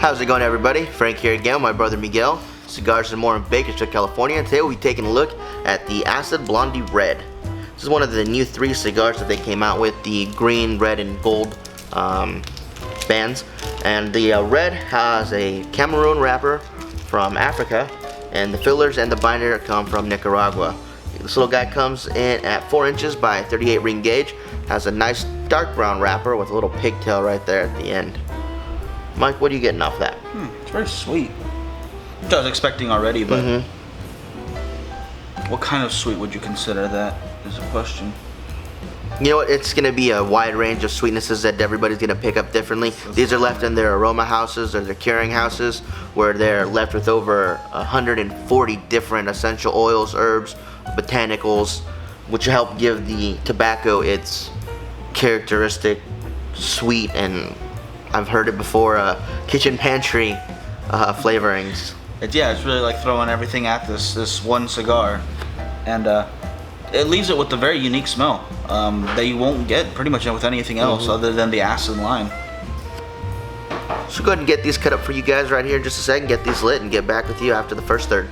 How's it going, everybody? Frank here again with my brother Miguel. Cigars and More in Bakersfield, California. And today we'll be taking a look at the Acid Blondie Red. This is one of the new 3 cigars that they came out with, the green, red, and gold bands. And the red has a Cameroon wrapper from Africa, and the fillers and the binder come from Nicaragua. This little guy comes in at 4 inches by 38 ring gauge, has a nice dark brown wrapper with a little pigtail right there at the end. Mike, what are you getting off that? It's very sweet. Which I was expecting already, but what kind of sweet would you consider that is a question. You know what, it's going to be a wide range of sweetnesses that everybody's going to pick up differently. These are left in their aroma houses or their curing houses, where they're left with over 140 different essential oils, herbs, botanicals, which help give the tobacco its characteristic sweet and, I've heard it before, kitchen pantry flavorings. It's really like throwing everything at this one cigar, and it leaves it with a very unique smell that you won't get pretty much with anything else other than the acid lime. So go ahead and get these cut up for you guys right here in just a second, get these lit, and get back with you after the first third.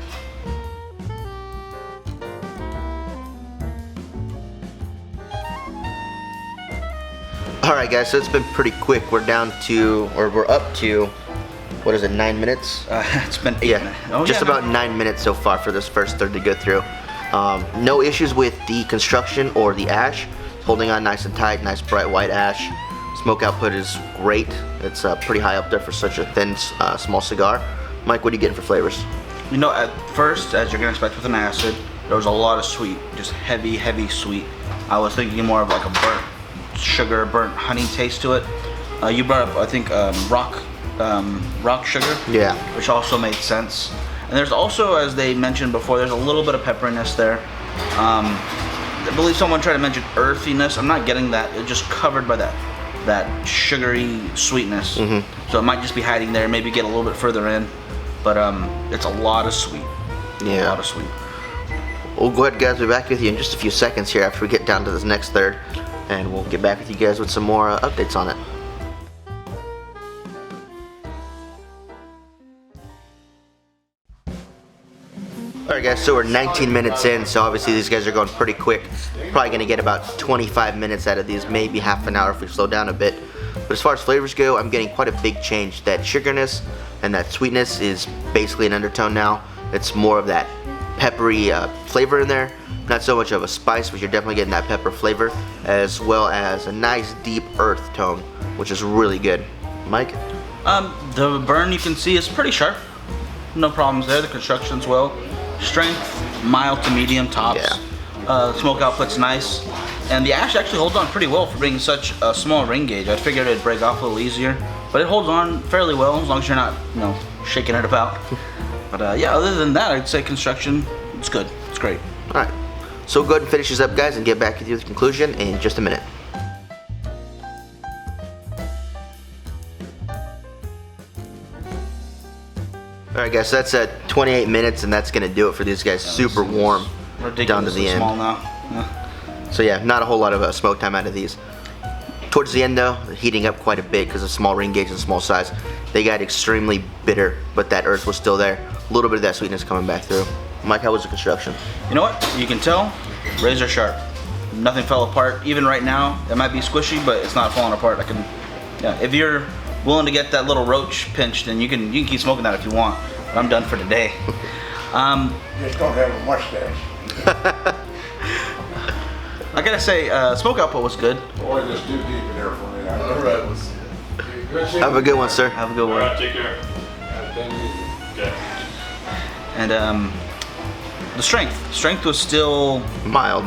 Alright guys, so it's been pretty quick. We're up to, what is it, 9 minutes? It's been 8 minutes. About 9 minutes so far for this first third to go through. No issues with the construction or the ash. It's holding on nice and tight, nice bright white ash. Smoke output is great. It's pretty high up there for such a thin, small cigar. Mike, what are you getting for flavors? You know, at first, as you're going to expect with an acid, there was a lot of sweet, just heavy, heavy sweet. I was thinking more of like a burnt sugar, burnt honey taste to it. You brought up, I think, rock sugar, which also made sense. And there's also, as they mentioned before, there's a little bit of pepperiness there. I believe someone tried to mention earthiness. I'm not getting that. It's just covered by that sugary sweetness. So it might just be hiding there. Maybe get a little bit further in, but it's a lot of sweet. A lot of sweet. We'll go ahead, guys. We'll be back with you in just a few seconds here after we get down to this next third, and we'll get back with you guys with some more updates on it. Alright guys, so we're 19 minutes in, so obviously these guys are going pretty quick. Probably going to get about 25 minutes out of these, maybe half an hour if we slow down a bit. But as far as flavors go, I'm getting quite a big change. That sugarness and that sweetness is basically an undertone now. It's more of that peppery flavor in there. Not so much of a spice, but you're definitely getting that pepper flavor, as well as a nice deep earth tone, which is really good. Mike? The burn you can see is pretty sharp. No problems there. The construction's well. Strength, mild to medium tops. Smoke output's nice. And the ash actually holds on pretty well for being such a small ring gauge. I figured it'd break off a little easier, but it holds on fairly well as long as you're not, shaking it about. But other than that, I'd say construction, it's good. It's great. Alright. So we'll go ahead and finish this up, guys, and get back with you with the conclusion in just a minute. Alright guys, so that's at 28 minutes, and that's going to do it for these guys. Super warm down to the end. Small now. So yeah, not a whole lot of smoke time out of these. Towards the end though, they're heating up quite a bit because of small ring gauge and small size. They got extremely bitter, but that earth was still there. A little bit of that sweetness coming back through. Mike, how was the construction? You know what? You can tell, razor sharp. Nothing fell apart. Even right now, it might be squishy, but it's not falling apart. If you're willing to get that little roach pinched, then you can keep smoking that if you want. But I'm done for today. Just don't have a mustache. I gotta say, smoke output was good. Boy, just too deep in there for me. Have a good one, sir. Have a good one. Alright, take care. Okay. And the strength was still mild,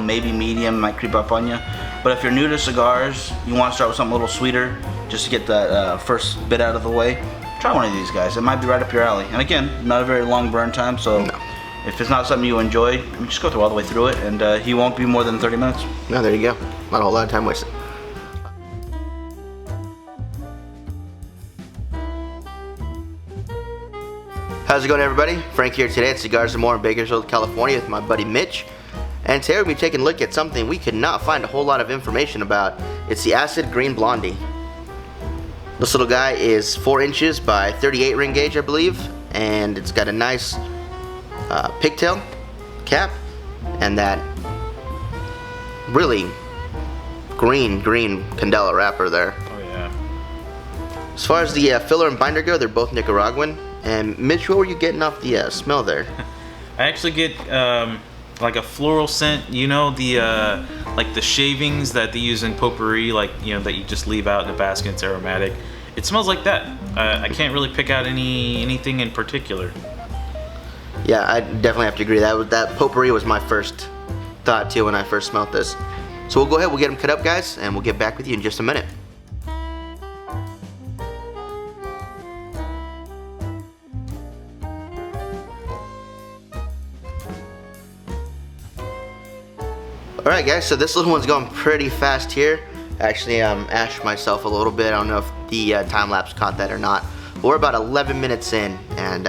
maybe medium, might creep up on you. But if you're new to cigars, you want to start with something a little sweeter, just to get that first bit out of the way, try one of these guys. It might be right up your alley. And again, not a very long burn time, so if it's not something you enjoy, just go all the way through it, and he won't be more than 30 minutes. No, there you go. Not a whole lot of time wasted. How's it going, everybody? Frank here today at Cigars and More in Bakersfield, California with my buddy Mitch. And today we'll be taking a look at something we could not find a whole lot of information about. It's the Acid Green Blondie. This little guy is 4 inches by 38 ring gauge, I believe, and it's got a nice pigtail cap and that really green candela wrapper there. Oh yeah. As far as the filler and binder go, they're both Nicaraguan. And Mitch, what were you getting off the smell there? I actually get like a floral scent. You know, the like the shavings that they use in potpourri, like, you know, that you just leave out in the basket. It's aromatic. It smells like that. I can't really pick out anything in particular. Yeah, I definitely have to agree. That potpourri was my first thought too when I first smelled this. So we'll go ahead, we'll get them cut up, guys, and we'll get back with you in just a minute. Alright guys, so this little one's going pretty fast here. Actually, ashed myself a little bit. I don't know if the time-lapse caught that or not. But we're about 11 minutes in, and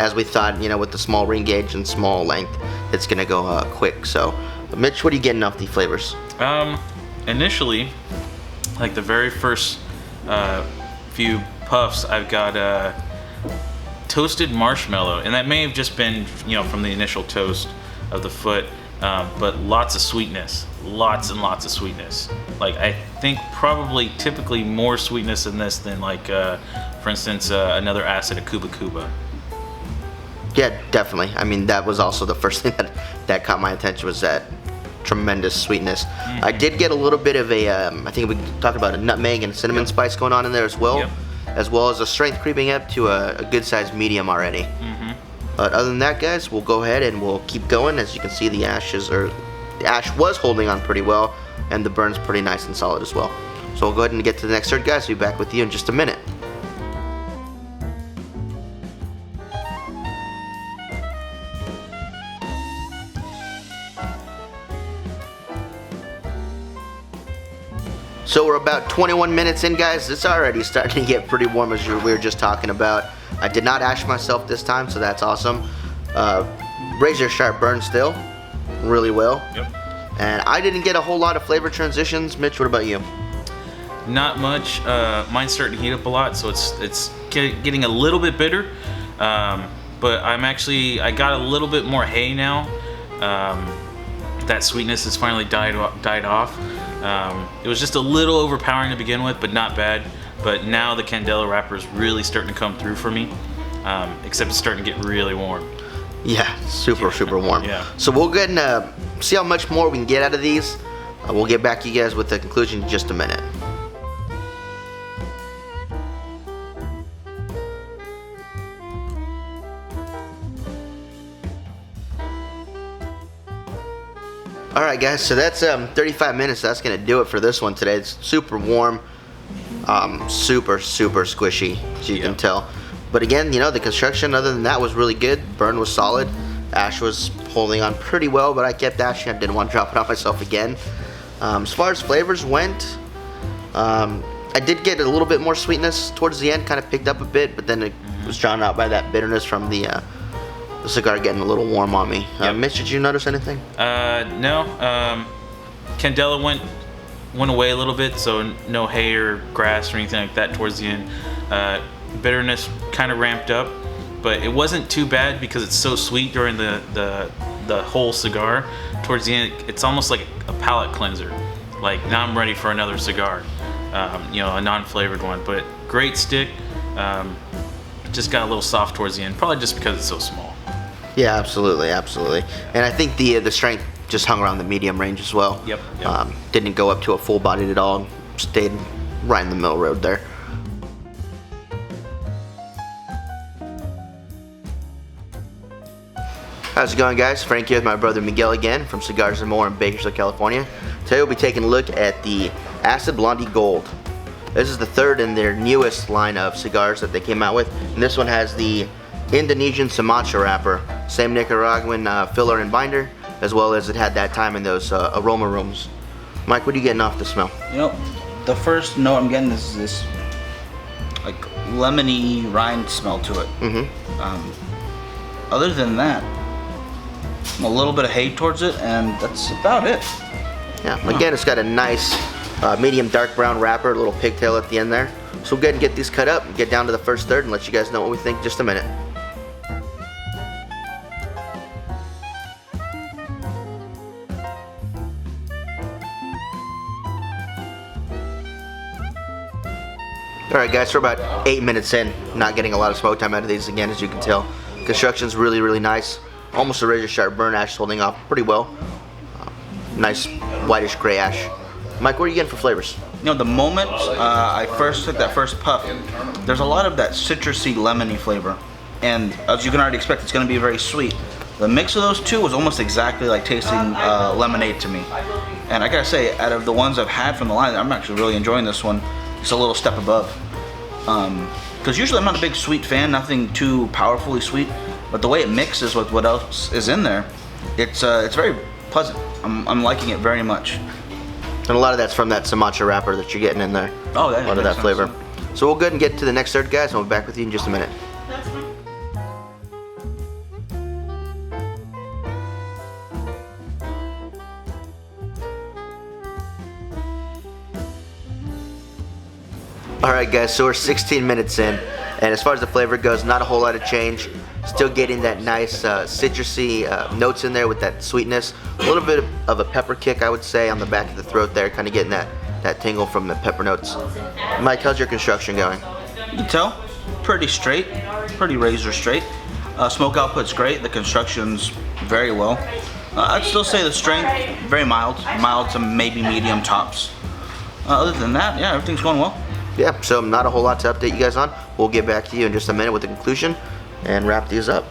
as we thought, you know, with the small ring gauge and small length, it's gonna go quick. So, Mitch, what are you getting off the flavors? Initially, like the very first few puffs, I've got toasted marshmallow, and that may have just been, you know, from the initial toast of the foot. But lots of sweetness, lots and lots of sweetness. Like, I think probably typically more sweetness in this than, like, for instance, another acid, a Cuba Cuba. Yeah, definitely. I mean, that was also the first thing that caught my attention, was that tremendous sweetness. Mm-hmm. I did get a little bit of a, I think we talked about a nutmeg and cinnamon spice going on in there as well, as well as a strength creeping up to a good sized medium already. Mm-hmm. But other than that, guys, we'll go ahead and we'll keep going. As you can see, the ash was holding on pretty well, and the burn's pretty nice and solid as well. So we'll go ahead and get to the next third, guys. We'll be back with you in just a minute. So we're about 21 minutes in, guys. It's already starting to get pretty warm, as we were just talking about. I did not ash myself this time, so that's awesome. Razor sharp burn still, really well. Yep. And I didn't get a whole lot of flavor transitions. Mitch, what about you? Not much. Mine's starting to heat up a lot, so it's getting a little bit bitter. But I got a little bit more hay now. That sweetness has finally died off. It was just a little overpowering to begin with, but not bad. But now the candela wrapper is really starting to come through for me, except it's starting to get really warm. Yeah, super warm. Yeah. So we'll go ahead and see how much more we can get out of these. We'll get back to you guys with the conclusion in just a minute. Alright guys, so that's 35 minutes. That's going to do it for this one today. It's super warm. Super squishy, as you can tell. But again, you know, the construction other than that was really good. Burn was solid. Ash was holding on pretty well, but I kept ashing. I didn't want to drop it on myself again. As far as flavors went, I did get a little bit more sweetness towards the end, kind of picked up a bit, but then it was drowned out by that bitterness from the cigar getting a little warm on me. Mitch, did you notice anything? No. Candela went away a little bit, so no hay or grass or anything like that towards the end. Bitterness kind of ramped up, but it wasn't too bad because it's so sweet during the whole cigar. Towards the end, it's almost like a palate cleanser. Like, now I'm ready for another cigar, you know, a non-flavored one. But great stick. Just got a little soft towards the end, probably just because it's so small. Yeah, absolutely. And I think the strength just hung around the medium range as well. Yep. Didn't go up to a full bodied at all. Stayed right in the middle road there. How's it going, guys? Frank here with my brother Miguel again from Cigars and More in Bakersfield, California. Today we'll be taking a look at the Acid Blondie Gold. This is the third in their newest line of cigars that they came out with. And this one has the Indonesian Sumatra wrapper. Same Nicaraguan filler and binder, as well as it had that time in those aroma rooms. Mike, what are you getting off the smell? You know, the first note I'm getting is this like lemony rind smell to it. Mm-hmm. Other than that, a little bit of hay towards it, and that's about it. Yeah, again, it's got a nice medium dark brown wrapper, a little pigtail at the end there. So we'll go ahead and get these cut up, get down to the first third, and let you guys know what we think in just a minute. Alright guys, we're about 8 minutes in, not getting a lot of smoke time out of these again, as you can tell. Construction's really, really nice. Almost a razor sharp burn, ash holding off pretty well. Nice whitish gray ash. Mike, what are you getting for flavors? You know, the moment I first took that first puff, there's a lot of that citrusy, lemony flavor. And as you can already expect, it's going to be very sweet. The mix of those two was almost exactly like tasting lemonade to me. And I gotta say, out of the ones I've had from the line, I'm actually really enjoying this one. It's a little step above. Because usually I'm not a big sweet fan, nothing too powerfully sweet. But the way it mixes with what else is in there, it's very pleasant. I'm liking it very much. And a lot of that's from that Sumatra wrapper that you're getting in there. Oh, yeah. A lot of that flavor. So we'll go ahead and get to the next third, guys, and we'll be back with you in just a minute. Alright guys, so we're 16 minutes in, and as far as the flavor goes, not a whole lot of change. Still getting that nice citrusy notes in there with that sweetness. A little bit of a pepper kick, I would say, on the back of the throat there, kind of getting that tingle from the pepper notes. Mike, how's your construction going? You can tell, pretty straight, pretty razor straight. Smoke output's great, the construction's very well. I'd still say the strength, very mild to maybe medium tops. Other than that, yeah, everything's going well. Yeah, so not a whole lot to update you guys on. We'll get back to you in just a minute with the conclusion and wrap these up.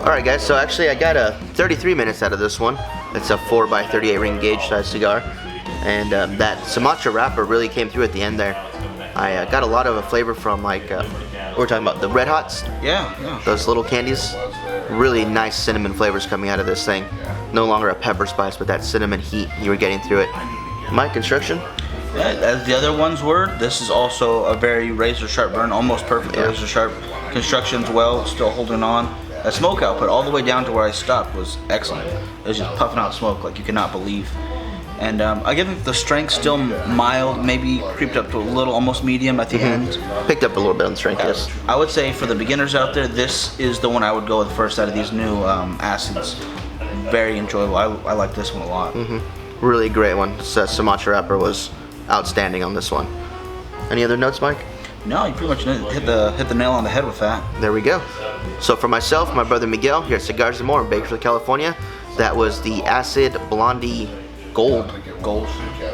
Alright guys, so actually I got a 33 minutes out of this one. It's a 4x38 ring gauge size cigar. And that Sumatra wrapper really came through at the end there. I got a lot of a flavor from like, we're talking about the Red Hots. Yeah. Those little candies. Really nice cinnamon flavors coming out of this thing. No longer a pepper spice, but that cinnamon heat you were getting through it. My construction? As the other ones were, this is also a very razor sharp burn, almost perfect razor sharp. Construction's well, still holding on. The smoke output all the way down to where I stopped was excellent. It was just puffing out smoke like you cannot believe. And I give the strength still mild, maybe creeped up to a little, almost medium at the end. Picked up a little bit on strength, yes. I would say for the beginners out there, this is the one I would go with first out of these new acids. Very enjoyable. I like this one a lot. Really great one. Sumatra wrapper was outstanding on this one. Any other notes, Mike? No, you pretty much hit the nail on the head with that. There we go. So for myself, my brother Miguel, here at Cigars and More in Bakersfield, California, that was the Acid Blondie Gold. Goals.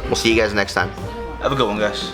We'll see you guys next time. Have a good one, guys.